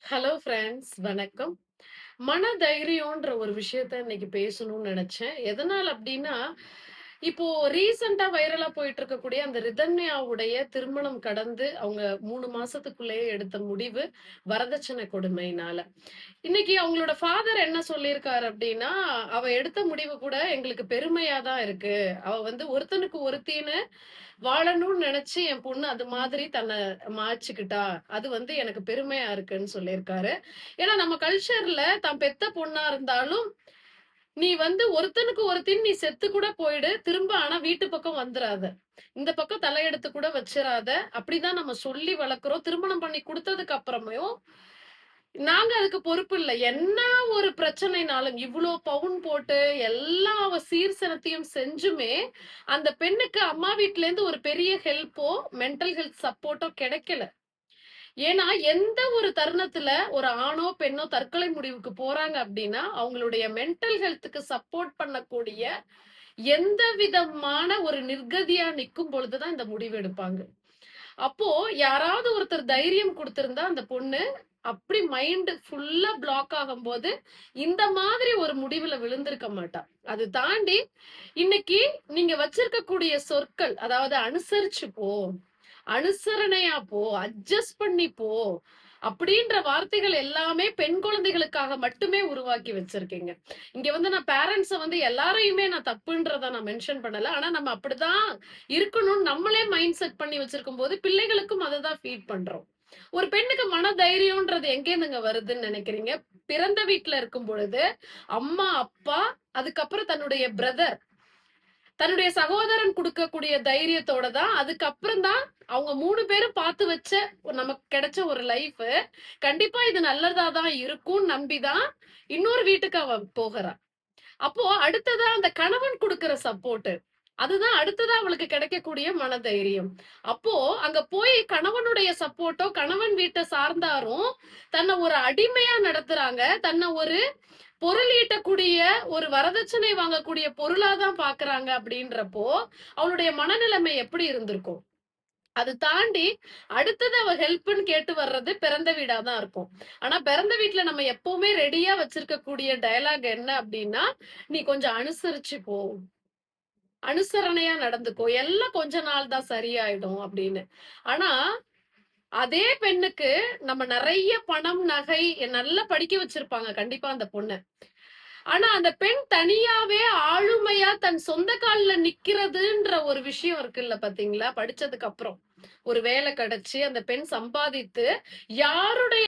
Hello friends, வணக்கம். மன தைரியம்ன்ற ஒரு விஷயத்த இன்னைக்கு பேசணும்னு நெனச்சேன். எதனால அப்டின்னா, இப்போ ரீசென்ட்டா வைரலா போயிட்டு இருக்கக்கூடிய அந்த ரிதன்யாவுடைய திருமணம் கடந்து அவங்க 3 மாசத்துக்குள்ளேயே எடுத்த முடிவு, வரதட்சணை கொடுமையினால. இன்னைக்கு அவங்களோட ஃபாதர் என்ன சொல்லியிருக்காரு அப்டின்னா, "அவ எடுத்த முடிவு கூட எங்களுக்கு பெருமையா தான் இருக்கு. அவ வந்து ஒருத்தனுக்கு ஒருத்தின்னு வாழணும்னு நெனச்சு என் பொண்ணு அது மாதிரி தன்ன மாச்சுக்கிட்டா. அது வந்து எனக்கு பெருமையா இருக்குன்னு" சொல்லியிருக்காரு. ஏன்னா நம்ம கல்ச்சர்ல தான் பெத்த பொண்ணா இருந்தாலும், "நீ வந்து ஒருத்தனுக்கு ஒருத்தின்னு நீ செத்து கூட போயிடு. திரும்ப ஆனா வீட்டு பக்கம் வந்துராத. இந்த பக்கம் தலையெடுத்து கூட வச்சிராத." அப்படிதான் நம்ம சொல்லி வளர்க்கிறோம். திருமணம் பண்ணி குடுத்ததுக்கு அப்புறமும் நாங்க அதுக்கு பொறுப்பு இல்ல. என்ன ஒரு பிரச்சனைனாலும், இவ்ளோ பவுன் போட்டு எல்லா அவ சீர்சனத்தையும் செஞ்சுமே, அந்த பெண்ணுக்கு அம்மா வீட்லேருந்து ஒரு பெரிய ஹெல்ப்போ, மென்டல் ஹெல்த் சப்போர்ட்டோ கிடைக்கல. ஏன்னா, எந்த ஒரு தருணத்துல ஒரு ஆணோ, பெண்ணோ தற்கொலை முடிவுக்கு போறாங்க அப்டின்னா, அவங்களுடைய மென்டல் ஹெல்த்துக்கு சப்போர்ட் பண்ணக்கூடிய எந்த விதமான ஒரு நிர்கதியா நிக்கும் பொழுது தான் இந்த முடிவு எடுப்பாங்க. அப்போ யாராவது ஒருத்தர் தைரியம் குடுத்திருந்தா அந்த பொண்ணு அப்படி மைண்ட் ஃபுல்லா பிளாக் ஆகும்போது, இந்த மாதிரி ஒரு முடிவுல விழுந்திருக்க மாட்டா. அது தாண்டி இன்னைக்கு நீங்க வச்சிருக்கக்கூடிய சொற்கள், அதாவது அனுசரிச்சு போ, அனுசரணையா போ, அட்ஜஸ்ட் பண்ணி போ, அப்படின்ற வார்த்தைகள் எல்லாமே பெண் குழந்தைகளுக்காக மட்டுமே உருவாக்கி வச்சிருக்கீங்க. இங்க வந்து நான் பேரண்ட்ஸ வந்து எல்லாரையுமே நான் தப்புன்றத நான் மென்ஷன் பண்ணல. ஆனா நம்ம அப்படிதான் இருக்கணும்னு நம்மளே மைண்ட் செட் பண்ணி வச்சிருக்கும்போது, பிள்ளைகளுக்கும் அததான் ஃபீட் பண்றோம். ஒரு பெண்ணுக்கு மன தைரியம்ன்றது எங்கேருந்துங்க வருதுன்னு நினைக்கிறீங்க? பிறந்த வீட்ல இருக்கும் பொழுது, அம்மா, அப்பா, அதுக்கப்புறம் தன்னுடைய பிரதர், தன்னுடைய சகோதரன் குடுக்கக்கூடிய தைரியத்தோட தான், அதுக்கப்புறம் தான் அவங்க 3 பேரும் பார்த்து வச்ச நமக்கு கிடைச்ச ஒரு லைஃபு, கண்டிப்பா இது நல்லதா தான் இருக்கும்னு நம்பி தான் இன்னொரு வீட்டுக்கு அவ போகுறா. அப்போ அடுத்ததா அந்த கணவன் குடுக்கிற சப்போர்ட். அதுதான் அடுத்ததா அவளுக்கு கிடைக்கக்கூடிய மனதைரியம். அப்போ அங்க போய் கணவனுடைய சப்போர்ட்டோ, கணவன் வீட்ட சார்ந்தாரும் தன்னை ஒரு அடிமையா நடத்துறாங்க. தன்னை ஒரு பொருள் ஈட்டக்கூடிய, ஒரு வரதட்சணை வாங்கக்கூடிய பொருளா தான் பார்க்குறாங்க அப்படின்றப்போ, அவளுடைய மனநிலைமை எப்படி இருந்திருக்கும்? அது தாண்டி அடுத்தது அவ ஹெல்ப்ன்னு கேட்டு வர்றது பிறந்த வீடா தான் இருக்கும். ஆனா பிறந்த வீட்ல நம்ம எப்பவுமே ரெடியா வச்சிருக்கக்கூடிய டயலாக் என்ன அப்டின்னா, "நீ கொஞ்சம் அனுசரிச்சு போ. அனுசரணையா நடந்துக்கோ. எல்லாம் கொஞ்ச நாள் தான் சரியாயிடும்" அப்படின்னு. ஆனா, அதே பெண்ணுக்கு நம்ம நெறைய பணம், நகை நல்லா படிக்க வச்சிருப்பாங்க கண்டிப்பா அந்த பொண்ண. ஆனா அந்த பெண் தனியாவே ஆளுமையா தன் சொந்த கால்ல நிக்கிறதுன்ற ஒரு விஷயம் இருக்குல்ல பாத்தீங்களா? படிச்சதுக்கு அப்புறம். ஒரு வேலை கிடைச்சு அந்த பெண் சம்பாதித்து யாருடைய